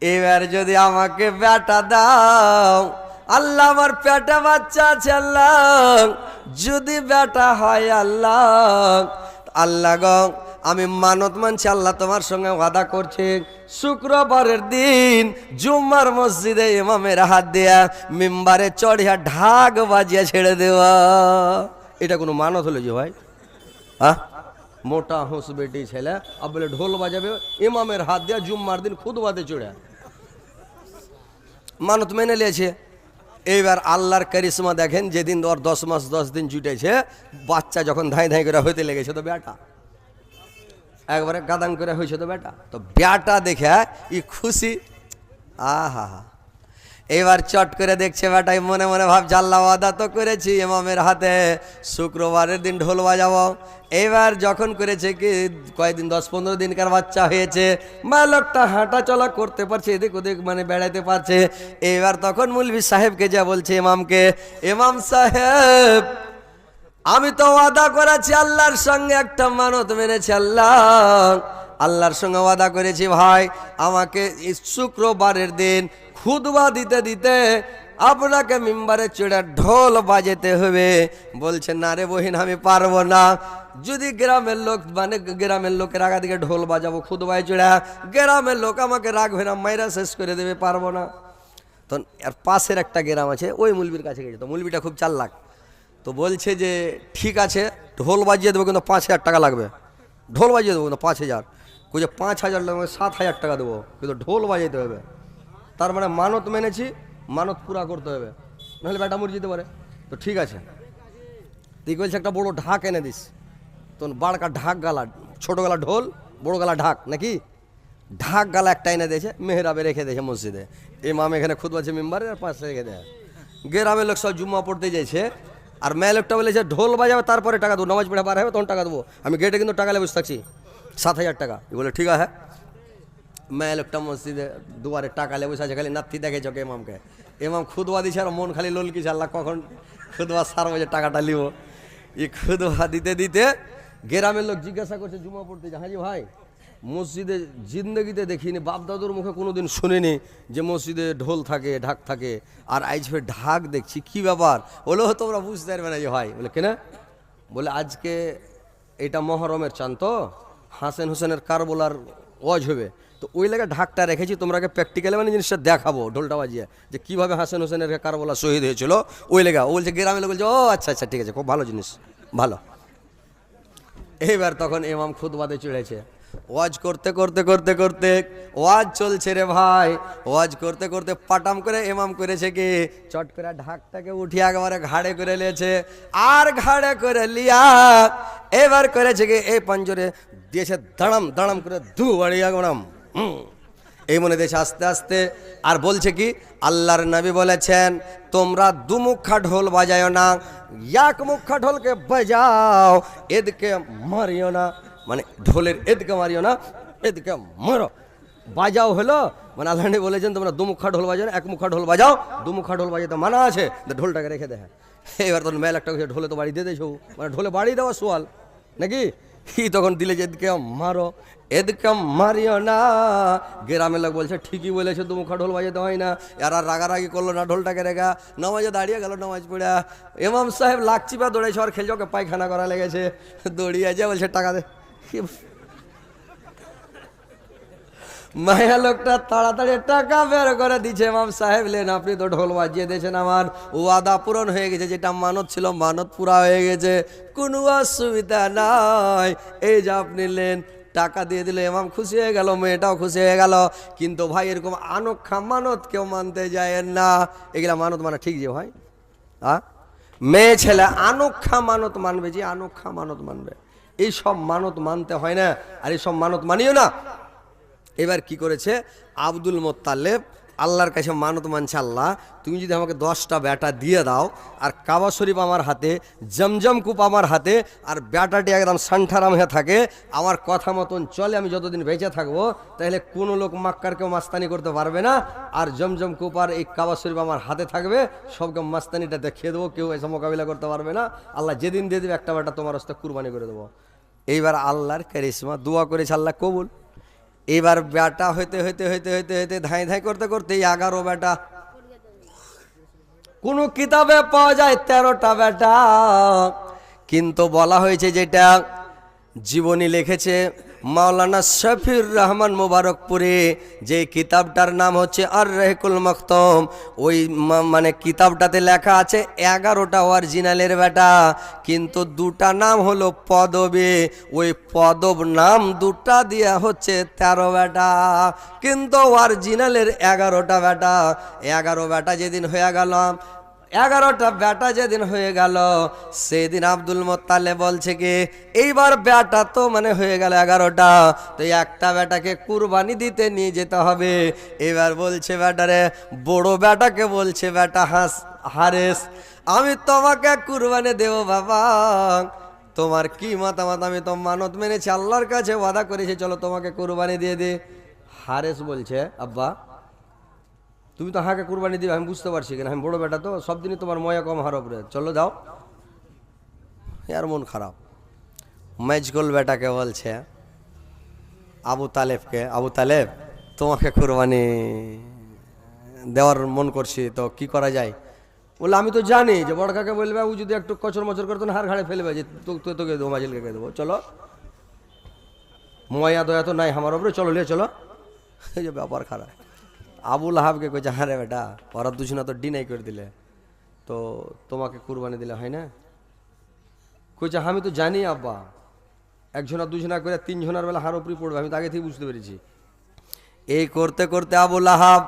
এবার যদি আমাকে বেটা দাও, আল্লাহ আমার পেটে বাচ্চা আছে আল্লাহ, যদি বেটা হয় আল্লাহ, আল্লাহ গো আমি মানত মানছি, আল্লাহ তোমার সঙ্গে ওয়াদা করছে শুক্রবারের দিন জুম্মার মসজিদে ইমামের হাত দেয়া মিম্বারে চড়িয়া ঢাক বাজিয়া ছেড়ে দেওয়া। এটা কোনো মানত হলো যে ভাই? হ্যাঁ, মোটা হুঁস বেটি ছেলে আর বলে ঢোল বাজাবে ইমামের হাত দেয়া জুম্মার দিন খুতবাতে চড়ে, মানত মেনে নিয়েছে। এইবার আল্লাহর কারিশমা দেখেন, যেদিন ওর 10 মাস 10 দিন জুটেছে, বাচ্চা যখন ধাই ধাই করে হইতে লেগেছে, তো বেটা একবারে গাদাং করে হয়েছে, তো বেটা, তো বেটা দেখে ই খুশি, আহা হা। এবার চট করে দেখছে বেটাই, মনে মনে ভাবছে আল্লাহ ওয়াদা তো করেছি ইমামের হাতে শুক্রবারের দিন ঢোল বাজাবো। এবার যখন করেছে কি কয়েকদিন 10-15 দিনকার বাচ্চা হয়েছে, মা লোকটা হাঁটা চলা করতে পারছে, এদিক ওদিক মানে বেড়াইতে পারছে। এবার তখন মৌলভী সাহেবকে যা বলছে ইমামকে, ইমাম সাহেব আমি তো ওয়াদা করেছি আল্লাহর সঙ্গে, একটা মানত মেনেছি আল্লাহর সঙ্গে ওয়াদা করেছি ভাই, আমাকে শুক্রবারের দিন খুতবা দিতে দিতে আপনাকে মিম্বারে চড়ে ঢোল বাজাতে হবে। বলছে না রে বহিন, আমি পারবো না। যদি গ্রামের লোক মানে গ্রামের লোকের আগা দিকে ঢোল বাজাবো খুতবায় চড়া, গ্রামের লোক আমাকে রাখবে না, মাইরা শেষ করে দেবে, পারবো না। তো আর পাশের একটা গ্রাম আছে, ওই মুলবির কাছে গেছে, তো মুলবিটা খুব চালাক, তো বলছে যে ঠিক আছে ঢোল বাজিয়ে দেবো, কিন্তু 5,000 টাকা লাগবে। ঢোল বাজিয়ে দেবো কিন্তু 5,000, যে 5,000 লাগবে, 7,000 টাকা দেবো, কিন্তু ঢোল বাজাইতে হবে। তার মানে মানত মেনেছি, মানত পুরা করতে হবে, নাহলে বেটা মরে যেতে পারে। তো ঠিক আছে, তুই বলছে একটা বড় ঢাক এনে দিস। তো বাড়কা ঢাক গালা, ছোট গালা ঢোল, বড় গালা ঢাক, নাকি ঢাক গালা একটা এনে দিয়েছে, মেহরাবে রেখে দিয়েছে মসজিদে। ইমাম এখানে খুতবাছে মেম্বারে, আর পাশে রেখে দেয়। গ্রামের লোক সব জুম্মা পড়তে যাইছে, আর মেয়ে লোকটা বলেছে ঢোল বাজাবে তারপরে টাকা দেবো, নামাজ পড়ে বার হবে তখন টাকা দেবো, আমি গেটে কিন্তু টাকা লেগে বসে থাকছি, 7,000 টাকা। বলে ঠিক আছে। মেয়ে লোকটা মসজিদে দুয়ারে টাকা লেগে বসে আছে, খালি নাতি দেখে চোখে ইমামকে। ইমাম খুদবা দিছে আর মন খালি ললকিছে, আল্লাহ কখন খুদবা সারবো যে টাকাটা লিব। এই খুদবা দিতে দিতে গ্রামের লোক জিজ্ঞাসা করছে জুমা পড়তে, হাজি ভাই মসজিদে জিন্দগিতে দেখিনি, বাপ দাদুর মুখে কোনোদিন শুনিনি যে মসজিদে ঢোল থাকে, ঢাক থাকে, আর আজ ফের ঢাক দেখছি, কি ব্যাপার? বলে তোমরা বুঝতে পারবে না যে ভাই। বলে কেন? বলে আজকে এটা মহরমের চান, তো হাসেন হোসেনের কারবলার ওয়াজ হবে, তো ওই লেগে ঢাকটা রেখেছি, তোমরাকে প্র্যাকটিক্যালি মানে জিনিসটা দেখাবো ঢোলটা বাজিয়ে, যে কীভাবে হাসেন হোসেনের কারবলা শহীদ হয়েছিল, ওই লেগা। ও বলছে গ্রামের লোক বলছে ও আচ্ছা আচ্ছা ঠিক আছে, খুব ভালো জিনিস, ভালো। এইবার তখন ইমাম খুতবাতে চড়েছে, ওয়াজ করতে করতে করতে করতে ওয়াজ চলছে রে ভাই, ওয়াজ করতে করতে পাটাম করে ইমাম করেছে কি চট করে ঢাকটাকে উঠিয়ে একেবারে ঘাড়ে করে নিয়েছে, আর ঘাড়ে করে লিয়া এবার করেছে কি এই পাঞ্জরে দিয়েছে দাঁড়াম দাঁড়াম করে দু বাড়িয়া গড়াম, এই মনে দিয়েছে আস্তে আস্তে। আর বলছে কি আল্লাহর নবী বলেছেন তোমরা দুমুখা ঢোল বাজাও না, এক মুখা ঢোলকে বাজাও, এদিকে মারিও না, মানে ঢোলের এদিকে মারিও না, এদিকে মারো, বাজাও হলো। মানে আল্লাহ নবী বলেছেন তোমরা দুমুখা ঢোল বাজাও না, এক মুখা ঢোল বাজাও, দুমুখা ঢোল বাজাতে মানা আছে, ঢোলটাকে রেখে দেয়। এবার তখন মেল একটা ঢোলে তো বাড়ি দিয়ে দিয়েছ, মানে ঢোলে বাড়ি দেওয়া সোয়াল নাকি, কি তখন দিলে যে এদিকে মারো, এদিকে মারিও না। গ্রামের লোক বলছে ঠিকই বলেছে, দুমুখা ঢোল বাজাতে হয় না। এরা রাগারাগি করলো না, ঢোলটাকে রেখা নামাজে দাঁড়িয়ে গেল, নামাজ পড়া ইমাম সাহেব লাগছি বা দৌড়েছে, আর খেলছে, ওকে পায়খানা করা লেগেছে, দৌড়িয়ে যায়, বলছে টাকা দে। মায়া লোকটা তাড়াতাড়ি টাকা বের করে দিচ্ছে, ইমাম সাহেব লেন আপনি তো ঢোল বাজিয়ে দিয়েছেন, আমার ওয়াদা পূরণ হয়ে গেছে, যেটা মানত ছিল মানত পুরা হয়ে গেছে, কোনো অসুবিধা নাই, এই যে আপনি লেন। টাকা দিয়ে দিলে ইমাম খুশি হয়ে গেল, মেয়েটাও খুশি হয়ে গেল। কিন্তু ভাই এরকম আনোখা মানত কেউ মানতে যায় না, এগুলা মানত মানে ঠিক যে ভাই, মেয়ে ছেলে আনোখা মানত মানবে, যে আনোখা মানত মানবে, এই সব মানত মানতে হয় না, আর এই সব মানত মানিও না। এবার কি করেছে আব্দুল মোত্তালেব আল্লাহর কাছে মানত মানছে, আল্লাহ তুমি যদি আমাকে 10টা বেটা দিয়ে দাও, আর কাবা শরীফ আমার হাতে, জমজম কূপ আমার হাতে, আর বেটাটি একদম সান্ঠারাম হয়ে থাকে, আমার কথা মতন চলে, আমি যতদিন বেঁচে থাকবো, তাহলে কোনো লোক মাক্কার কেউ মাস্তানি করতে পারবে না, আর জমজম কূপ আর এই কাবা শরীফ আমার হাতে থাকবে, সবকে মাস্তানিটা দেখিয়ে দেবো, কেউ এসে মোকাবিলা করতে পারবে না। আল্লাহ যেদিন দিয়ে দেবে একটা বেটা তোমার রাস্তায় কুরবানি করে দেবো। এইবার আল্লাহর কারিশমা, দোয়া করেছে, আল্লাহ কবুল। এবার বেটা হইতে হইতে হইতে হইতে হইতে ধাই ধাই করতে করতে 11 বেটা। কোন কিতাবে পাওয়া যায় 13টা বেটা, কিন্তু বলা হয়েছে যেটা জীবনী লিখেছে মাওলানা শফিউর রহমান মুবারকপুরে, যে কিতাবটার নাম হচ্ছে আর রহিকুল মখতুম, ওই মানে কিতাবটাতে লেখা আছে 11টা অরিজিনালের বেটা, কিন্তু 2টা নাম হলো পদবে, ওই পদব নাম 2টা দিয়া হচ্ছে 13 বেটা, কিন্তু অরিজিনালের 11টা বেটা। 11 বেটা যেদিন হয়ে গেল, 11টা বেটা যেদিন হয়ে গেল, সেদিন আব্দুল মোত্তালেব বলছে কি এইবার বেটা তো মানে হয়ে গেল 11টা, তো একটা বেটাকে কুরবানি দিতে নিয়ে যেতে হবে। এবার বলছে বেটারে, বড় বেটাকে বলছে বেটা হারেস, আমি তোমাকে কুরবানি দেব বাবা, তোমার কি মতামত? আমি তো মানত মেনেছি, আল্লাহর কাছে ওয়াদা করেছি, চলো তোমাকে কুরবানি দিয়ে দে। হারেস বলছে, আব্বা তুমি তো হাঁকে কুরবানি দিবে, আমি বুঝতে পারছি, কেন আমি বড় বেটা তো, সব দিনই তোমার ময়া কম হার উপরে, চলো যাও। আর মন খারাপ। মেজগুল বেটাকে বলছে আবু তালেবকে, আবু তালেব তোমাকে কুরবানি দেওয়ার মন করছি, তো কি করা যায়? বলে আমি তো জানি যে বড় কাকে বলবে, ও যদি একটু কচর মচর করতো না হার ঘাড়ে ফেলবে, যে তোকে দেবো, মাজিলকে দেবো, চলো ময়া দয়া তো নাই আমার উপরে, চলো লিয়ে চলো। এই যে ব্যাপার খারাপ। আবুল আহাবকে কইছে, হ্যাঁ রে বেটা ওরা দুজনা তো ডিনাই করে দিলে, তো তোমাকে কুরবানি দিলে হয় না? কইছে আমি তো জানি আব্বা, একজনা দুজনা করে 3 জনের বেলা হার উপরি পড়বে, আমি তো আগে থেকে বুঝতে পেরেছি। এই করতে করতে আবুল আহাব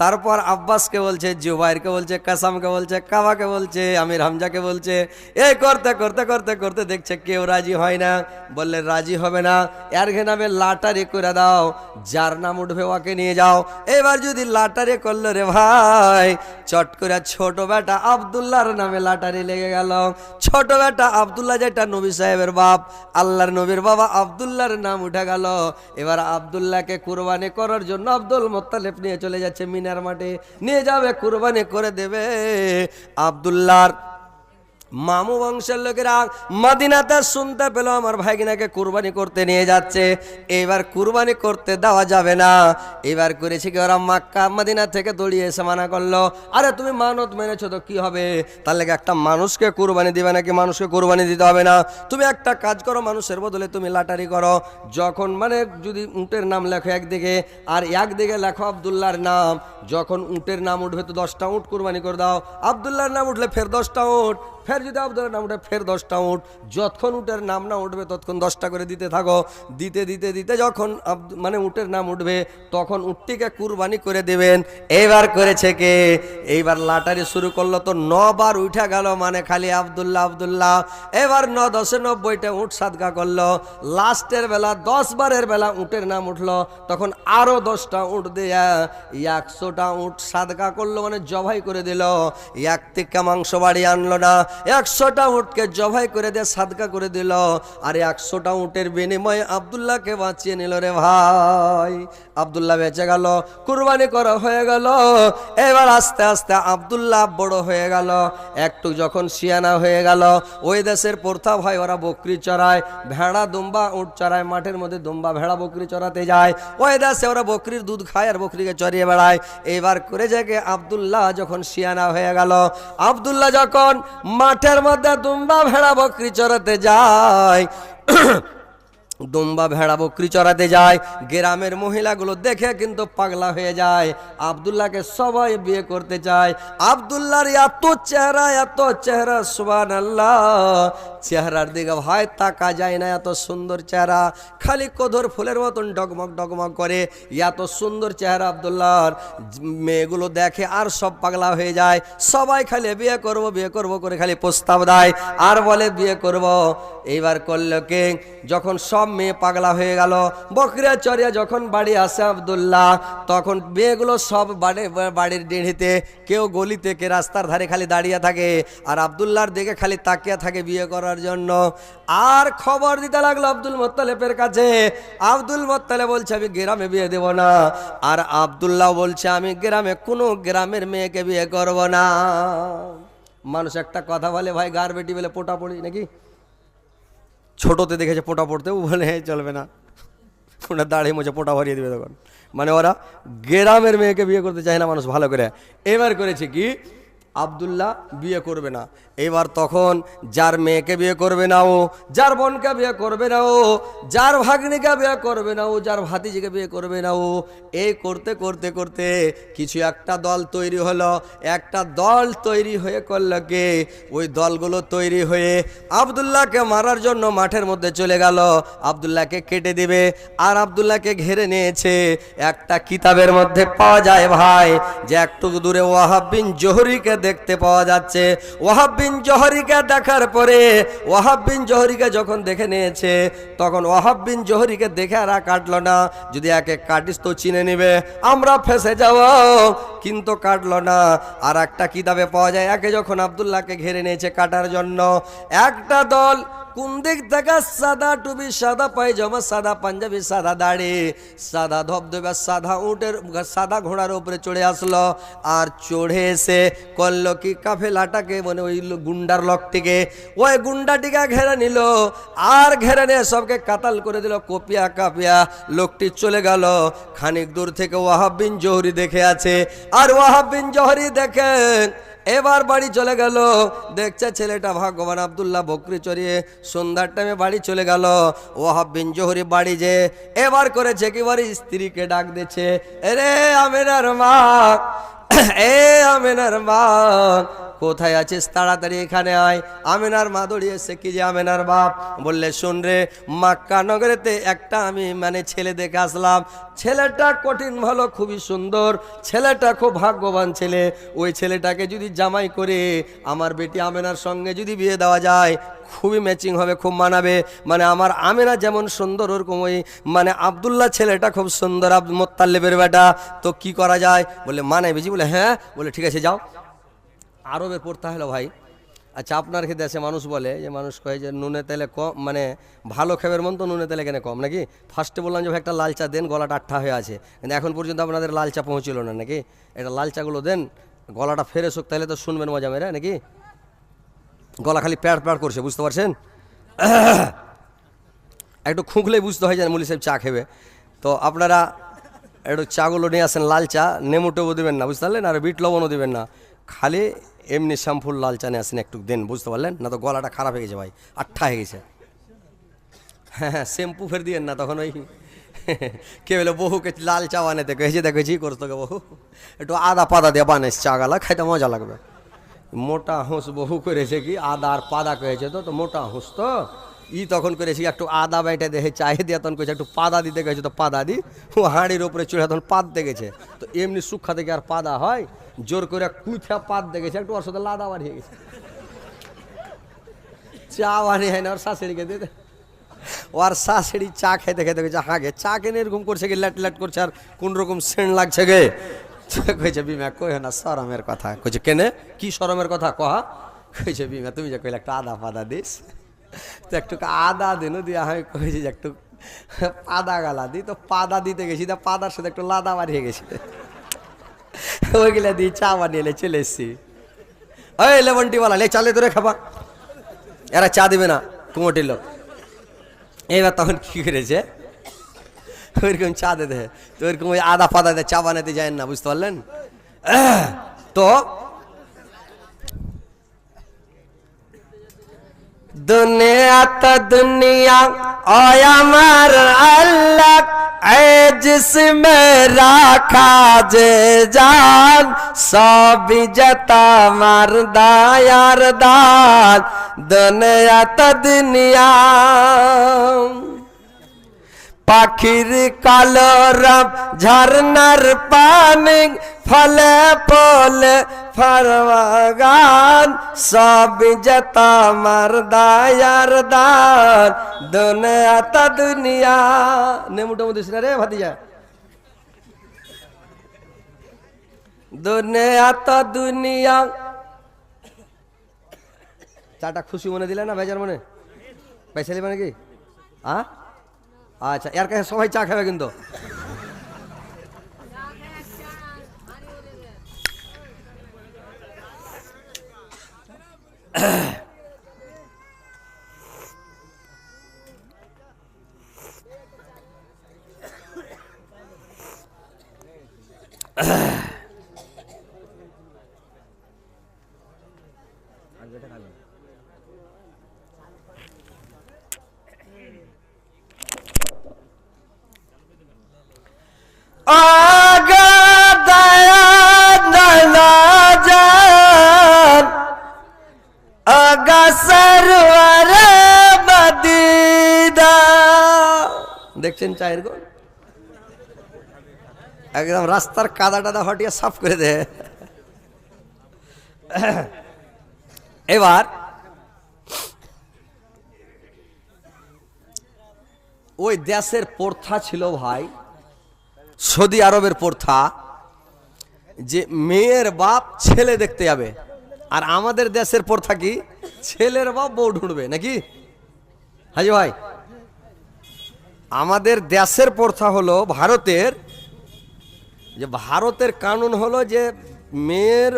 তারপর আব্বাসকে বলছে, জুবাইরকে বলছে, কাসামকে বলছে, কাবাকে বলছে, আমির হামজাকে বলছে, এই করতে করতে করতে করতে দেখছে কেউ রাজি হয় না। বললে রাজি হবে না, এর নামে লাটারি করে দাও, যার নাম উঠবে ওকে নিয়ে যাও। এবার যদি লাটারি করলো রে ভাই, চট করে ছোট বেটা আব্দুল্লাহর নামে লাটারি লেগে গেল। ছোট বেটা আব্দুল্লাহ, যেটা নবী সাহেবের বাপ, আল্লাহর নবীর বাবা, আব্দুল্লাহর নাম উঠে গেল। এবার আব্দুল্লাহকে কুরবানি করার জন্য আব্দুল মোত্তালেব নিয়ে চলে যাচ্ছে মিনার মাঠে, নিয়ে যাবে কুরবানি করে দেবে। আব্দুল্লাহর মামু বংশের লোকেরা মদিনাতে শুনতে পেল আমার ভাইগিনাকে কুরবানি করতে নিয়ে যাচ্ছে, এবার কুরবানি করতে দেওয়া যাবে না। এবার করেছে কি, ওরা মক্কা মদিনা থেকে দৌড়িয়ে এসে মানা করলো, আরে তুমি মানত মেনেছো তো কি হবে, তার লেগে একটা মানুষকে কুরবানি দিবে নাকি? মানুষকে কুরবানি দিতে হবে না, তুমি একটা কাজ করো, মানুষের বদলে তুমি লাটারি করো। যখন মানে যদি উটের নাম লেখো একদিকে, আর একদিকে লেখো আব্দুল্লাহর নাম, যখন উটের নাম উঠবে তো 10টা উট কুরবানি করে দাও, আব্দুল্লাহর নাম উঠলে ফের 10টা উট, ফের যদি আব্দুল্লাহর নাম উঠে ফের 10টা উট, যতক্ষণ উটের নাম না উঠবে ততক্ষণ 10টা করে দিতে থাকো। দিতে দিতে দিতে যখন মানে উটের নাম উঠবে তখন উটটিকে কুরবানি করে দেবেন। এইবার করেছে কে, এইবার লাটারি শুরু করলো, তো 9 বার উঠে গেল, মানে খালি আব্দুল্লাহ আব্দুল্লাহ। এবার 9 10 90টা উট সাদকা করলো। লাস্টের বেলা 10 বারের বেলা উটের নাম উঠলো, তখন আরো 10টা উট দেয়া 100টা উট সাদকা করলো, মানে জবাই করে দিল। এক থেকে মাংস বাড়ি আনলো না, 100টা উটকে জবাই করে দিয়ে সাদকা করে দিল, আর 100টা উটের বিনিময়ে আব্দুল্লাহকে বাঁচিয়ে নিল রে ভাই। আব্দুল্লাহ বেঁচে গেল, কুরবানি করা হয়ে গেল। এবার আস্তে আস্তে আব্দুল্লাহ বড় হয়ে গেল, একটু যখন শিয়ানা হয়ে গেল, ওই দেশের প্রথা ভাই ওরা বকরি চড়ায়, ভেড়া দুম্বা উট চড়ায়, মাঠের মধ্যে দুম্বা ভেড়া বকরি চড়াতে যায়, ওই দেশে ওরা বকরির দুধ খায় আর বকরিকে চড়িয়ে বেড়ায়। এবার করে যাকে আব্দুল্লাহ যখন শিয়ানা হয়ে গেল, আব্দুল্লাহ যখন মাঠের মধ্যে দুম্বা ভেড়া বকরি চড়াতে যায়, দুম্বা ভেড়া বকরি চড়াতে যায়, গ্রামের মহিলাগুলো দেখে কিন্তু পাগলা হয়ে যায়, আব্দুল্লাহকে সবাই বিয়ে করতে চায়। আব্দুল্লাহর এত চেহারা সুবহানাল্লাহ, চেহারার দিকে ভাই তাকা যায় না, এত সুন্দর চেহারা, খালি কদর ফুলের মতন ডগমগ ডগমগ করে, এত সুন্দর চেহারা আব্দুল্লাহর। মেয়েগুলো দেখে আর সব পাগলা হয়ে যায়, সবাই খালি বিয়ে করব করে খালি প্রস্তাব দেয় আর বলে বিয়ে করব। এইবার করলো কে, যখন সব মেয়ে পাগলা হয়ে গেল, বকরিয়া চড়িয়া যখন বাড়ি আসে আব্দুল্লাহ, তখন মেয়েগুলো সব বাড়ির ডিঁড়িতে, কেউ গলিতে, কে রাস্তার ধারে খালি দাঁড়িয়ে থাকে, আর আব্দুল্লাহর দিকে খালি তাকিয়ে থাকে বিয়ে করার জন্য। আর খবর দিতে লাগলো আব্দুল মোত্তালেবের কাছে। আব্দুল মোত্তালেব বলছে আমি গ্রামে বিয়ে দেব না, আর আব্দুল্লাহ বলছে আমি কোনো গ্রামের মেয়েকে বিয়ে করব না। মানুষ একটা কথা বলে ভাই, গার বেটি বলে পোটা পড়ি নাকি, ছোটতে দেখেছে পোটা পড়তে, ও বলে চলবে না, ওনার দাড়ি মুছে পোটা ভরিয়ে দেবে তখন। মানে ওরা গ্রামের মেয়েকে বিয়ে করতে চায় না মানুষ ভালো করে। এবার করেছে কি, আব্দুল্লাহ বিয়ে করবে না। এবার তখন যার মেয়েকে বিয়ে করবে না ও, যার বোনকে বিয়ে করবে না ও, যার ভাগ্নিকে বিয়ে করবে না ও, যার ভাতিজিকে বিয়ে করবে না ও, এই করতে করতে করতে কিছু একটা দল তৈরি হলো। একটা দল তৈরি হয়ে করলো কে, ওই দলগুলো তৈরি হয়ে আব্দুল্লাহকে মারার জন্য মাঠের মধ্যে চলে গেল। আব্দুল্লাহকে কেটে দিবে আর আব্দুল্লাহকে ঘিরে নিয়েছে। একটা কিতাবের মধ্যে পাওয়া যায় ভাই যে একটু দূরে ওয়াহাব বিন জোহরিকে দেখতে পাওয়া যাচ্ছে। ওয়াহাব বিন জোহরিকে দেখার পরে, ওয়াহাব বিন জোহরিকে যখন দেখে নিয়েছে, তখন ওয়াহাব বিন জোহরিকে দেখে আর কাটলো না। যদি একে কাটিস তো চিনে নিবে, আমরা ফেসে যাব, কিন্তু কাটলো না। আর একটা কিতাবে পাওয়া যায় একে যখন আব্দুল্লাহকে ঘিরে নিয়েছে কাটার জন্য, একটা দল কোন দিক থেকে সাদা টুপি, সাদা পায়জামা, সাদা পাঞ্জাবি, সাদা দাড়ি, সাদা ধবধবে, সাদা উটের, সাদা ঘোড়ার উপরে চড়ে আসলো। আর চড়ে এসে করলো কি, কাফেলাটাকে মানে ওই গুন্ডার লোকটিকে, ওই গুন্ডাটিকে ঘেরে নিল। আর ঘেরে নিয়ে সবকে কাতাল করে দিল, কপিয়া কাপিয়া। লোকটি চলে গেল। খানিক দূর থেকে ওয়াহাব বিন জোহরি দেখে আছে। আর ওয়াহাব বিন জোহরি দেখেন এবার বাড়ি চলে গেল। দেখছে ছেলেটা ভাগ্যবান, আব্দুল্লাহ বকরি চড়িয়ে সন্ধ্যার টাইমে বাড়ি চলে গেল। ওয়াহাব বিন জোহরি বাড়ি যে এবার করেছে কি, বাড়ি স্ত্রীকে ডাক দিচ্ছে, এরে আমিনার মা, এ আমিনার মা, কোথায় আছিস, তাড়াতাড়ি এখানে আয়। আমিনার মা দৌড়িয়েছে কি যে আমিনার বাপ বললে, শোন রে, মক্কা নগরেতে একটা আমি মানে ছেলে দেখে আসলাম। ছেলেটা কঠিন ভালো, খুবই সুন্দর, ছেলেটা খুব ভাগ্যবান ছেলে। ওই ছেলেটাকে যদি জামাই করে আমার বেটি আমিনার সঙ্গে যদি বিয়ে দেওয়া যায়, খুবই ম্যাচিং হবে, খুব মানাবে। মানে আমার আমিনা যেমন সুন্দর, ওরকম ওই মানে আব্দুল্লাহ ছেলেটা খুব সুন্দর, মোত্তালেবের বেটা। তো কি করা যায়? বলে মানে বেজি, বলে হ্যাঁ। বলে ঠিক আছে যাও। আরবে পড়তে হলো ভাই। আচ্ছা, আপনার কি দেশে মানুষ বলে যে, মানুষ কয় যে নুনে তেলে কম, মানে ভালো খেবের মন তো নুনে তেলে কেন কম, নাকি? ফার্স্টে বললাম যে ভাই একটা লাল চা দেন, গলাটা আঠা হয়ে আছে, কিন্তু এখন পর্যন্ত আপনাদের লাল চা পৌঁছিল না, নাকি? এটা লাল চাগুলো দেন, গলাটা ফেরে হোক, তাহলে তো শুনবেন মজা মেরে, নাকি? গলা খালি প্যাড় প্যাড় করছে, বুঝতে পারছেন? একটু খুঁকলেই বুঝতে হয় যে মুলি সাহেব চা খেবে। তো আপনারা একটু চাগুলো নিয়ে আসেন, লাল চা, নেমু টেবু দেবেন না, বুঝতে পারলেন? আর বিট লবণও দেবেন না, খালি এমনি শ্যাম্পুর লাল চা নিয়ে আসেন একটু দেন, বুঝতে পারলেন? না তো গলাটা খারাপ হয়ে গেছে ভাই, আঠা হয়ে গেছে। হ্যাঁ হ্যাঁ, শ্যাম্পু ফের দিয়েন না, তখন ওই কে বলে বহুকে লাল চা বানাতে কয়েছে, দেখেছি করতো গে বহু, একটু আদা পাদা দিয়ে বানাইস চা গালা, খাইতে মজা লাগবে। মোটা হুঁস বহু করেছে কি, আদা আর পাদা কয়েছে, তো মোটা হুঁস তো ই তখন করেছি একটু আদা বাইটা দেখে চায়ে দিয়ে, তখন কয়েছে একটু পাদা দিতে গেছে, তো পাদা দি ও হাঁড়ির উপরে চড়ে তখন পাত দেখেছে। তো এমনি সুখা থেকে আর পাদা হয়, জোর করে কুথা পাত দেখেছে, একটু ওর সাথে লাদা বাড়িয়ে গেছে, চা বানিয়ে হয় না ওর শাশুড়িকে দিয়ে, ওর শাশুড়ি চা খেতে খেতে গেছে হাগে, চা কিনে এরকম করছে কি, ল্যাট ল্যাট করছে, আর কোন রকম সেন্ট লাগছে গে। কইছে বিমা কই না শরমের কথা, কইছে কেনে কি শরমের কথা কহা, কইছে বিমা তুমি যে কইলে একটা আদা পাদা দিস, তো একটু আদা দিন দিয়া, আমি কইছি যে একটু পাদা গালা দি, তো পাদা দিতে গেছি, তা পাদার সাথে একটু লাদা বাড়িয়ে গেছি, ওইগুলা দিয়ে চা বানিয়ে চলে এসছি। ওই লেমনটি বলা লে চালে ধরে খাবা, এরা চা দিবে না কুমোটির লোক। এবার তখন কি করেছে, ওইরকম চা দে দেয়, তো ওইরকম ওই আদা পাদা দিয়ে চা বানাতে যায় না, বুঝতে পারলেন? তো দুনিয়া তো দুনিয়া ও আমার আল্লাহ, जिसमें রাখা যে জান, সবই যেতা আমার দায়ার দান, দুনিয়া তো দুনিয়া। পাখির কালো রব, ঝর্নার পানি, ফলে ফলে ফরওয়াগান, সব যেতা আমার দায়ার দান, দুনিয়া তা দুনিয়া। নেমুটা মধ্যে দিস না রে ভাতিজা, দুনিয়া তা দুনিয়া। চাটা খুশি মনে দিলে না বেজার মনে, পয়সা দিবে নাকি? আচ্ছা, এর কাছে সবাই চা খাবে কিন্তু। আগা দয়া না জান আগা সরওয়ার মদিনা। দেখছেন চায়ের গো একদম রাস্তার কাদা টাদা হটিয়ে সাফ করে দে। এবার ওই দেশের প্রথা ছিল ভাই, সৌদি আরবের প্রথা, যে মেয়ের বাপ ছেলে দেখতে যাবে। আর আমাদের দেশের প্রথা কি, ছেলের বাপ বউ ঢুঁড়বে নাকি হাজি ভাই? আমাদের দেশের প্রথা হলো ভারতের, যে ভারতের কানুন হলো যে মেয়ের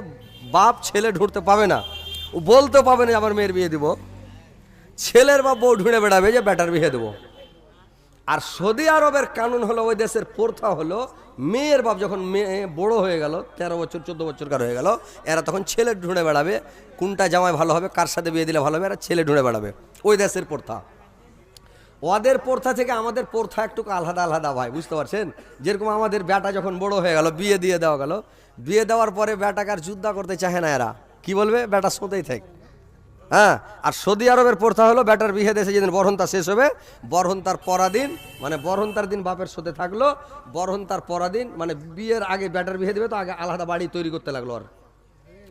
বাপ ছেলে ঢুঁড়তে পাবে না, ও বলতে পাবে না আমার মেয়ের বিয়ে দিব, ছেলের বাপ বউ ঢুঁড়ে বেড়াবে যে বেটার বিয়ে দেবো। আর সৌদি আরবের কানুন হলো, ওই দেশের প্রথা হলো, মেয়ের বাপ যখন মেয়ে বড় হয়ে গেল, 13 বছর 14 বছরকার হয়ে গেল, এরা তখন ছেলে ঢুঁড়ে বেড়াবে, কোনটা জামাই ভালো হবে, কার সাথে বিয়ে দিলে ভালো হবে, এরা ছেলে ঢুঁড়ে বেড়াবে। ওই দেশের প্রথা। ওদের প্রথা থেকে আমাদের প্রথা একটু আলাদা আলাদা ভাই, বুঝতে পারছেন? যেরকম আমাদের বেটা যখন বড় হয়ে গেল, বিয়ে দিয়ে দেওয়া গেল, বিয়ে দেওয়ার পরে বেটাকে আর যুদ্ধ করতে চাহে না, এরা কি বলবে, বেটা শোতেই থাক। হ্যাঁ, আর সৌদি আরবের প্রথা হলো, বেটার বিয়ে দেশে যেদিন বরহন্তা শেষ হবে, বরহন্তার পরাদিন, মানে বরহন্তার দিন বাপের সাথে থাকলো, বরহন্তার পরাদিন মানে বিয়ের আগে বেটার বিয়ে দেবে, তো আগে আলাদা বাড়ি তৈরি করতে লাগলো। আর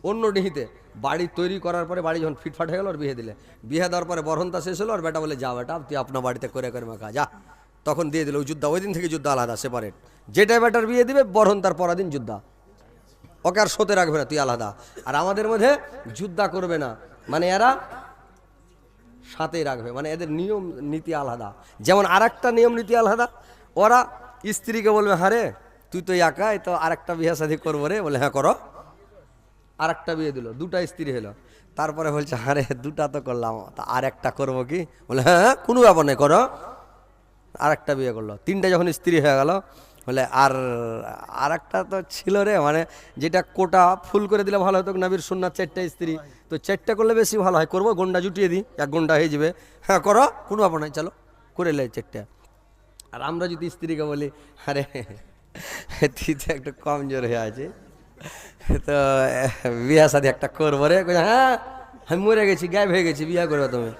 অন্য ডিহিতে বাড়ি তৈরি করার পরে, বাড়ি যখন ফিটফাট হয়ে গেল, আর বিয়ে দিলে, বিয়ে দেওয়ার পরে বরহন্তা শেষ হলো, আর বেটা বলে যা বেটা তুই আপনার বাড়িতে করে করে মাখা যা, তখন দিয়ে দিল। ওই যুদ্ধ, ওই দিন থেকে যুদ্ধ আলাদা সেপারেট। যেটা বেটার বিয়ে দিবে বরহন্তার পরাদিন যুদ্ধ, ওকে আর শোতে রাখবে না, তুই আলাদা। আর আমাদের মধ্যে যুদ্ধ করবে না, মানে এরা সাথেই রাখবে, মানে এদের নিয়ম নীতি আলাদা। যেমন আর একটা নিয়ম নীতি আলাদা, ওরা স্ত্রীকে বলবে হারে তুই তো একাই, তো আর একটা বিয়ে শাদী করবো রে, বলে হ্যাঁ করো। আর একটা বিয়ে দিল, দুটা স্ত্রী হলো, তারপরে বলছে আরে দুটা তো করলাম, তা আর একটা করবো কি, বলে হ্যাঁ কোনো ব্যাপার নেই করো। আর একটা বিয়ে করলো, তিনটা যখন স্ত্রী হয়ে গেল, বলে আর একটা তো ছিল রে, মানে যেটা কোটা ফুল করে দিলে ভালো হতো, নবীর সুন্নাত 4টা স্ত্রী, তো 4টা করলে বেশি ভালো হয়, করবো গন্ডা জুটিয়ে দিই, 1 ঘন্টা হয়ে যাবে, হ্যাঁ করো কোনো ব্যাপার নাই চলো করে লে 4টা। আর আমরা যদি স্ত্রীকে বলি আরে তুই তো একটু কমজোর হয়ে আছে, তো বিয়া শাদী একটা করবো রে, হ্যাঁ আমি মরে গেছি, গায়েব হয়ে গেছি, বিয়া করবে তুমি,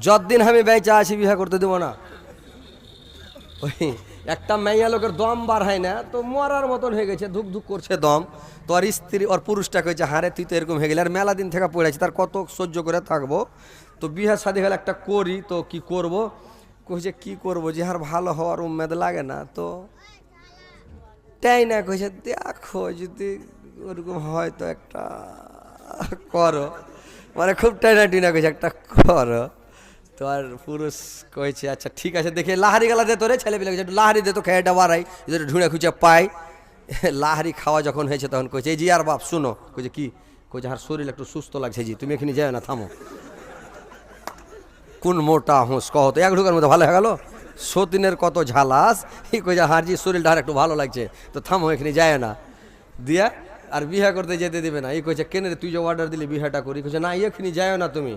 যতদিন আমি বেঁচে আছি বিয়া করতে দেবো না। ওই একটা মেয়া লোকের দম বার হয় না, তো মরার মতন হয়ে গেছে, ধুক ধুক করছে দম, তো আর স্ত্রী ওর পুরুষটা কইছে হারে তুই তো এরকম হয়ে গেলে, আর মেলা দিন থেকে পড়ে আছে, তার কত সহ্য করে থাকবো, তো বিয়া শাদী হলে একটা করি, তো কি করব, কইছে কি করবো, যে আর ভালো হওয়ার উম্মেদ লাগে না, তো তাই না, কইছে দেখো যদি ওরকম হয় তো একটা করো, মানে খুব টাইনা টিনা কইছে একটা করো। তো আর পুরুষ কইছে আচ্ছা ঠিক আছে, দেখে লাহারি গালা দে তোরে, ছেলে পেলে একটু লাহারি দে তো, খেয়েটা বাড়াই যদি ঢুঁড়ে খুঁজে পাই। লাহারি খাওয়া যখন হয়েছে তখন কইছে এই জি আর বাপ শুনো, কইছে কি, কইছে আর শরীর একটু সুস্থ লাগছে জি, তুমি এখানে যাও না, থামো। কোন মোটা হুঁস কহ তো, 1 ঢুকার মধ্যে ভালো হয়ে গেল, সতীনের কত ঝালাস, এই কইছে হার জি শরীরটা আর একটু ভালো লাগছে, তো থামো এখানে যায় না, দিয়া আর বিহা করতে যেতে দিবে না। এই কইছে কেন রে তুই যে অর্ডার দিলি বিহাটা করি, কইছে না এখানে যায় না তুমি,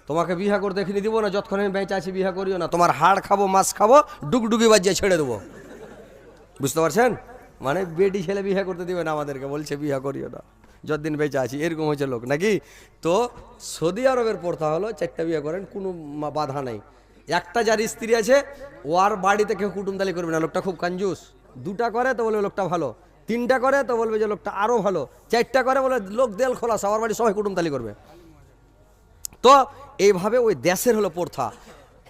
তোমাকে বিহা করতে এখানে দিব না, যতক্ষণ আমি বেঁচে আছি বিহা করিও না, তোমার হাড় খাবো মাছ খাবো, ডুগডুগি বাজিয়ে ছেড়ে দেবো, বুঝতে পারছেন? মানে বেটি ছেলে বিহা করতে দিবে না আমাদেরকে, বলছে বিহা করিও না যতদিন বেঁচে আছি, এরকম হয়েছে লোক নাকি। তো সৌদি আরবের প্রথা হলো 4টা বিয়ে করেন, কোনো বাধা নাই। একটা যার স্ত্রী আছে ও আর বাড়িতে কেউ কুটুমতালি করবে না, লোকটা খুব কঞ্জুস। 2টা করে তো বলবে লোকটা ভালো, 3টা করে তো বলবে যে লোকটা আরো ভালো, 4টা করে বলে লোক দেল খোলা, সবার বাড়ি সবাই কুটুমতালি করবে। তো এইভাবে ওই দেশের হলো প্রথা,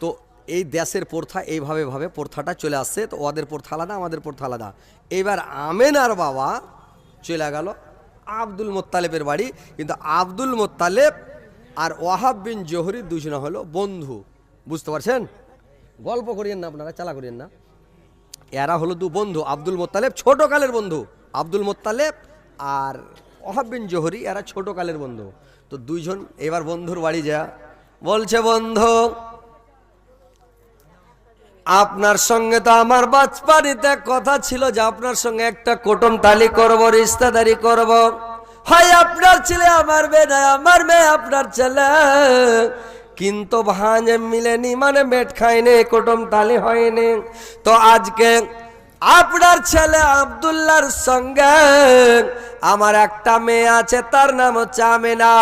তো এই দেশের প্রথা এইভাবে ভাবে প্রথাটা চলে আসছে। তো ওদের প্রথা আলাদা, আমাদের প্রথা আলাদা। এবার আমেনার বাবা চলে গেল আব্দুল মোত্তালেবের বাড়ি, কিন্তু আব্দুল মোত্তালেব আর ওয়াহাব বিন জোহরি দুজনে হলো বন্ধু, বুঝতে পারছেন? গল্প করিয়েন না আপনারা, চালা করিয়েন না, এরা হলো 2 বন্ধু। আব্দুল মোত্তালেব ছোটকালের বন্ধু, আব্দুল মোত্তালেব আর ওয়াহাব বিন জোহরি এরা ছোটকালের বন্ধু। তো 2 জন এবার বন্ধুর বাড়ি যা বলছে বন্ধু আপনার সঙ্গে তো আমার বাচপানিতে কথা ছিল যে আপনার সঙ্গে একটা কুটুম তালি করব, রিশতেদারি করব। হয় আপনার ছেলে আমার মেয়ে, না আমার মেয়ে আপনার ছেলে, কিন্তু ভাঁজে মিলেনি, মানে মেট খায়নি, কুটুম তালি হয়নি। তো আজকে আপনার ছেলে আব্দুল্লাহর সঙ্গে আমার একটা মেয়ে আছে, তার নাম হচ্ছে আমেনা।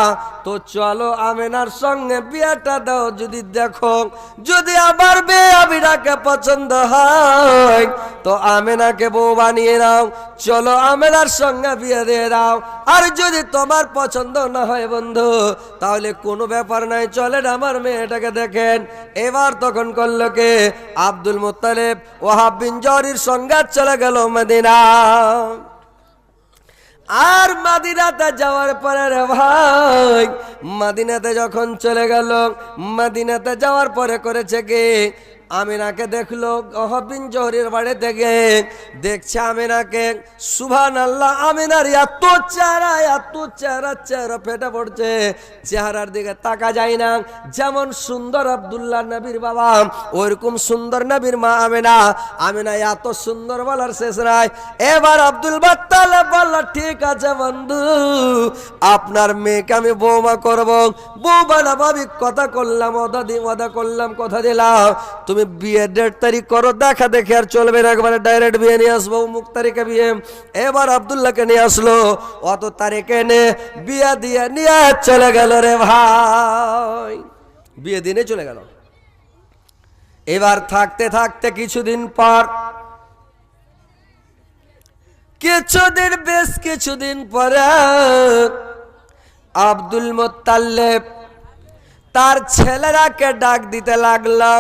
তো চলো আমেনার সঙ্গে বিয়েটা দাও। যদি দেখো যদি আমার মেয়ে আমিনাকে পছন্দ হয় তো আমেনাকে বউ বানিয়ে নাও, চলো আমেনার সঙ্গে বিয়ে দিয়ে দাও। আর যদি তোমার পছন্দ না হয় বন্ধু, তাহলে কোনো ব্যাপার নাই, চলেন আমার মেয়েটাকে দেখেন। এবার তখন করলো কে? আব্দুল মুত্তালিব ওয়াহাব বিন জরির সঙ্গে চলে গেল মদিনা। আর মদিনাতে যাওয়ার পরে রে ভাই, মদিনাতে যখন চলে গেল, মদিনাতে যাওয়ার পরে করেছে কি, আমিনাকে দেখলো ওয়াহাব বিন জহরির বাড়ি থেকে, দেখছে আমিনাকে, সুবহানাল্লাহ, আমিনার এত চেহারা ফেটে পড়ছে, চেহারার দিকে তাকা যায় না। যেমন সুন্দর আব্দুল্লাহ নবীর বাবা, ওইরকম সুন্দর নবীর মা আমিনা। আমিনা এত সুন্দর বলার শেষ নাই। এবার আব্দুল মুত্তালিব বলল, ঠিক আছে বন্ধু, আপনার মেয়েকে আমি বৌমা করব, বউ বানাবো। আমি কথা করলাম, ওয়াদা করলাম, কথা দিলাম, তুমি বিয়ে ডেট তারিখ করো, দেখা দেখে আর চলবে না, একবারে ডাইরেক্ট বিয়ে নিয়ে আসবো, মুখ তারিখে বিয়ে। এবার আব্দুল্লাহকে নিয়ে আসলো, অত তারিখে নে বিয়ে দিয়ে নিয়ে চলে গেল রে ভাই, বিয়ে দিনে চলে গেল। এবার থাকতে থাকতে কিছুদিন পর, বেশ কিছুদিন পরে আব্দুল মুত্তালিব তার ছেলেরাকে ডাক দিতে লাগলো,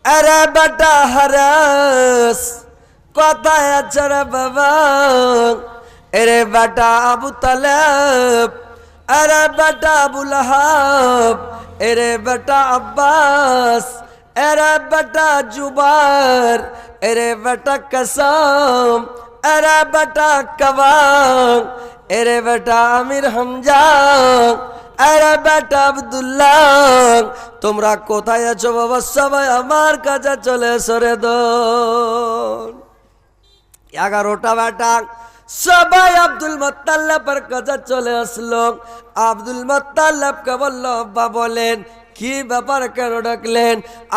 আরে বেটা হারাস, কোথায় আছে রে বাবা? আরে বেটা আবু তালেব, আরে বেটা আবু লাহাব, আরে বেটা আব্বাস, আরে বেটা জুবার, আরে বেটা কসম, আরে বেটা কবাং, আরে বেটা আমির হামজা, আরে বেটা আব্দুল্লাহ, তোমরা কোথায় আছো বাবা? সবাই আমার কাছে চলে এসো রে দোন। 11টা বেটা সবাই আব্দুল মুত্তালিবের কাছে চলে আসলো। আব্দুল মুত্তালিবকে বলল, আব্বা বলেন কি ব্যাপার, কেন ডাকলেন?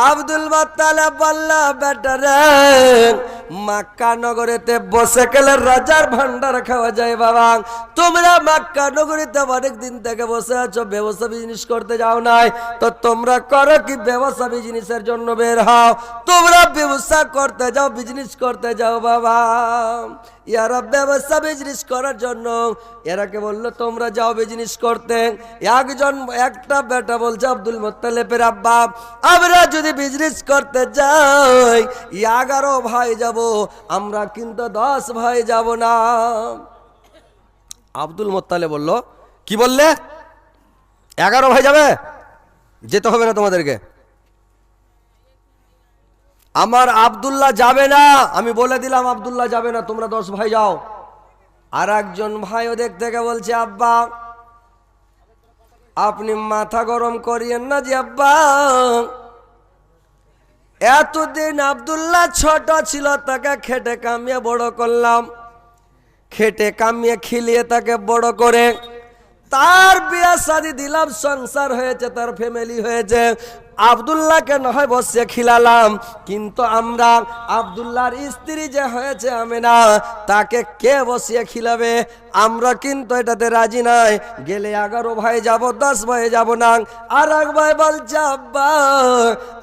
আব্দুল মুত্তালিব বলল, বেটা রে, মক্কা নগরীতে বসে গেলে রাজার ভান্ডার খাওয়া যায় বাবা। তোমরা মক্কা নগরীতে অনেক দিন থেকে বসে আছো, ব্যবসা বিজনেস করতে যাও নাই, তো তোমরা করো কি? ব্যবসা বিজনেসের জন্য বের হও, তোমরা ব্যবসা করতে যাও, বিজনেস করতে যাও বাবা। ইয়ারা ব্যবসা বিজনেস করার জন্য এরাকে বললো তোমরা যাও বিজনেস করতে। একটা বেটা বলছে আব্দুল মুত্তালিবের আব্বা, আমরা যদি বিজনেস করতে যাই 11 ভাই যাব, আমরা কিন্তু 10 ভাই যাব না। আব্দুল মুত্তালিব বলল, কি বললে? 11 ভাই যাবে? যেতে হবে না তোমাদেরকে, আমার আব্দুল্লাহ যাবে না, আমি বলে দিলাম আব্দুল্লাহ যাবে না, তোমরা 10 ভাই যাও। আর একজন ভাই ওদের থেকে বলছে, আব্বা আপনি মাথা গরম করিয়েন না যে আব্বা, এতদিন আব্দুল্লাহ ছোট ছিল, তাকে খেটে কামিয়ে বড় করলাম, খেটে কামিয়ে খিলিয়ে তাকে বড় করে তার বিয়ে শাদী দিলাম, সংসার হয়েছে, তার ফ্যামিলি হয়েছে। আব্দুল্লাহকে নয় বসে খিলালাম, কিন্তু আমরা আব্দুল্লাহর স্ত্রী যে হয়েছে আমেনা, তাকে কে বসিয়ে খিলাবে? আমরা কিন্তু এটাতে রাজি নাই। গেলে 11 ভাই যাব, 10 ভাই যাব না। আর এক ভাই বলছে, আব্বা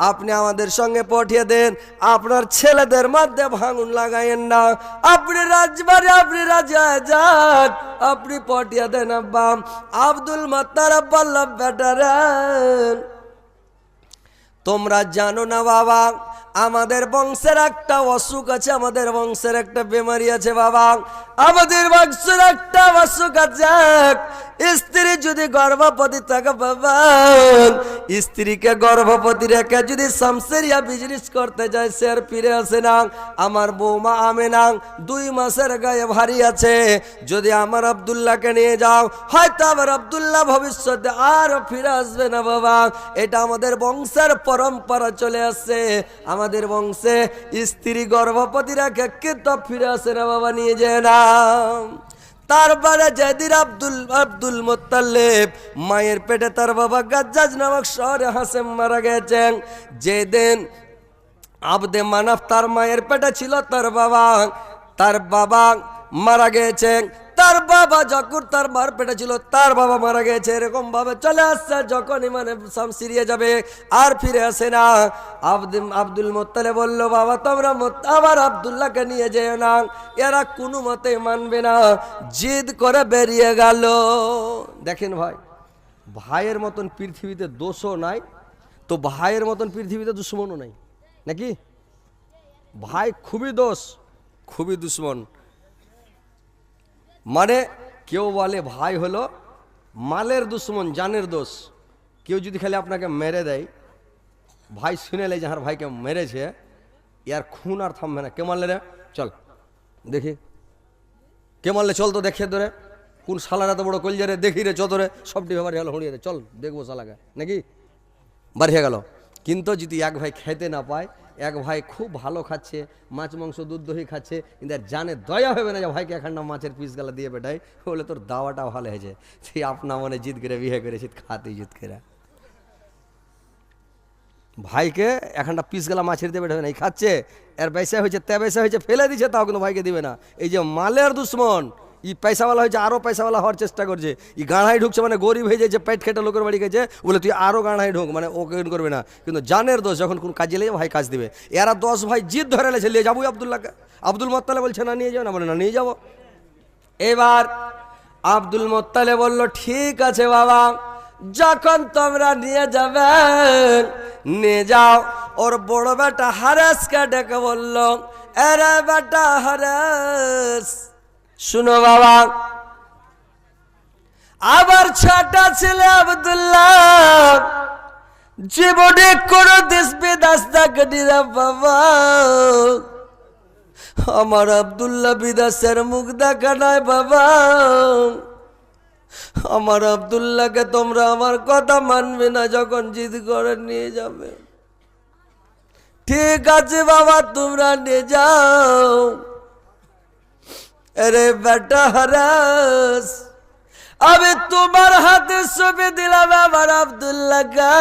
আপনি আমাদের সঙ্গে পাঠিয়ে দেন, আপনার ছেলেদের মধ্যে ভাঙুন লাগাইয়েন না, আপনি রাজবাড়ি, আপনি রাজা যান, আপনি পাঠিয়ে দেন আব্বা। আব্দুল মুত্তালিব বলল, বেটারা তোমরা জানো না বাবা, আমাদের বংশের একটা অসুখ আছে, আমাদের বংশের একটা বেমারি আছে বাবা, আমাদের বংশের একটা বাসুক আছে, স্ত্রী যদি গর্ভবতী থাকে বাবা, স্ত্রীকে গর্ভবতী রেখে যদি শামসেরিয়া বিজনেস করতে যায় সে আর ফিরে আসে না। আমার বৌমা আমেনা 2 মাসের গায়ে ভারী আছে, যদি আমার আব্দুল্লাহকে নিয়ে যাও হয়তো আমার আব্দুল্লাহ ভবিষ্যতে আর ফিরে আসবে না বাবা। এটা আমাদের বংশের পরম্পরা চলে আসছে, আমাদের বংশে স্ত্রী গর্ভবতী রেখে কিন্তু ফিরে আসে না বাবা, নিয়ে যায় না। তারপরে যেদিন আব্দুল মুত্তালিব মায়ের পেটে তার বাবা গাজ্জাজ নামক শহরে হাসেম মারা গেছেন, যেদিন আবদে মানাফ তার মায়ের পেটে ছিল, তার বাবা মারা গেছেন। তার বাবা যখন তার মার পেটে ছিল তার বাবা মারা গেছে, এরকম ভাবে চলে আসছে। যখনই মানে শামসিরিয়া যাবে আর ফিরে আসে না। আব্দুল মুত্তালিব বলল, বাবা তোমরা আবার আব্দুল্লাহকে নিয়ে যেও না, এরা কোনো মতে মানবে না, জিদ করে বেরিয়ে গেল। দেখেন ভাই, ভাইয়ের মতন পৃথিবীতে দোষও নাই, তো ভাইয়ের মতন পৃথিবীতে দুশ্মনও নাই নাকি? ভাই খুবই দোষ, খুবই দুশ্মন। মানে কেউ বলে ভাই হলো মালের দুশ্মন, জানের দোষ। কেউ যদি খালি আপনাকে মেরে দেয়, ভাই শুনে লে যাহার ভাইকে মেরেছে, ইয়ার খুন আর থামবে না। কে মারলে রে? চল দেখি কে মারলে, চল তো দেখে ধরে কোন শালার এত বড় কলজারে, দেখি রে চতরে সবটি ব্যাপারে গেল হড়িয়ে রে, চল দেখবো শালাকে নাকি, বাড়িয়ে গেল। কিন্তু যদি এক ভাই খেতে না পায়, এক ভাই খুব ভালো খাচ্ছে, মাছ মাংস দুধ দহি খাচ্ছে, কিন্তু জানে দয়া হবে না যে ভাইকে এখানটা মাছের পিস গালা দিয়ে বেটাই, বলে তোর দাওয়াটা ভালো হয়েছে, সেই আপনা মনে জিদ করে বিয়ে করেছি, খাতে জিদ করে ভাইকে এখানটা পিস গেলা মাছের দিয়ে বেটাবে না, এই খাচ্ছে, এর পয়সা হয়েছে তে পয়সা হয়েছে ফেলে দিচ্ছে, তাও কিন্তু ভাইকে দিবে না। এই যে মালের দুশ্মন, ই পয়সাওয়ালা হয়েছে, আরো পয়সাওয়ালা হওয়ার চেষ্টা করছে, ই গাঁড়াই ঢুকছে, মানে গরিব হয়ে যাচ্ছে, পেট খেটে লোকের বাড়ি গেছে, বলে তুই আরো গাঁড়াই ঢুক, মানে ওকে করবে না। কিন্তু জানের দোষ, যখন কোন কাজে লেগে ভাই কাজ দিবে। এরা 10 ভাই জিদ ধরে লেছে, নিয়ে যাবো আব্দুল্লাহকে। আব্দুল মুত্তালিব বলছে না নিয়ে যাও না, বলে না নিয়ে যাবো। এবার আব্দুল মুত্তালিব বলল, ঠিক আছে বাবা, যখন তোমরা নিয়ে যাবে নিয়ে যাও। ওর বড় বেটা হারেসকে ডেকে বলল, এরে বেটা হারেস, শুনো বাবা, আবার ছোট ছেলে আব্দুল্লাহ জীবনে কোনো দেশ বিদেশ থাকেনি রে বাবা। আমার আব্দুল্লাহ বিদেশের মুখ দেখা নয় বাবা, আমার আব্দুল্লাহকে তোমরা আমার কথা মানবে না, যখন জিদ করে নিয়ে যাবে। ঠিক আছে বাবা, তোমরা নিয়ে যাও। আরে বেটা হারাস, আমি তোমার হাতে ছবি দিলাম আমার আব্দুল্লাহকে,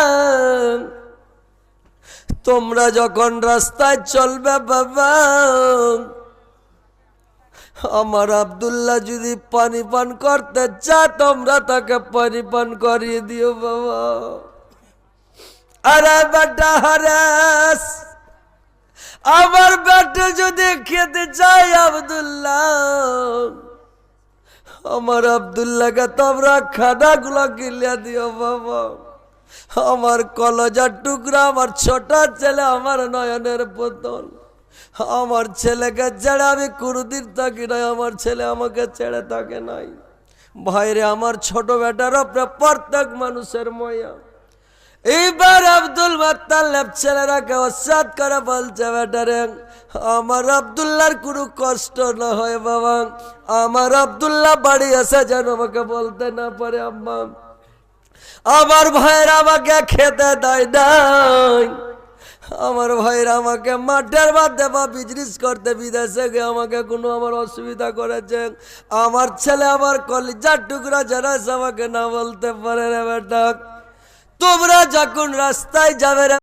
তোমরা যখন রাস্তায় চলবে বাবা, আমার আব্দুল্লাহ যদি পানি পান করতে চায় তোমরা তাকে পানি পান করিয়ে দিও বাবা। আরে বেটা হারাস, আমার বেটা যদি খেতে চাই আব্দুল্লাহ, আমার আব্দুল্লাহকে তোমরা খানাগুলো গিলিয়ে দিও বাবা। আমার কলজার টুকরা, আমার ছোট ছেলে, আমার নয়নের পুতুল, আমার ছেলেকে ছেড়ে আমি কোনদিন থাকি নাই, আমার ছেলে আমাকে ছেড়ে থাকে নাই। ভাইরে, আমার ছোট বেটার উপরে প্রত্যেক মানুষের ময়া। এইবার আব্দুল মুত্তালিব ছেলেরাকে উৎসাহ করে বলছে, বেটারে আমার আব্দুল্লাহর কোনো কষ্ট না হয় বাবা, আমার আব্দুল্লাহ বাড়ি এসে যেন আমাকে বলতে না পারে আম্মা আমার ভাইয়ের আমাকে খেতে দেয় নাই, আমার ভাইয়ের আমাকে মাঠের মধ্যে বা বিজনেস করতে বিদেশে গিয়ে আমাকে কোনো আমার অসুবিধা করেছে, আমার ছেলে আমার কলিজার টুকরা যারা আমাকে না বলতে পারে রে বেটা। তোমরা যখন রাস্তায় যাবে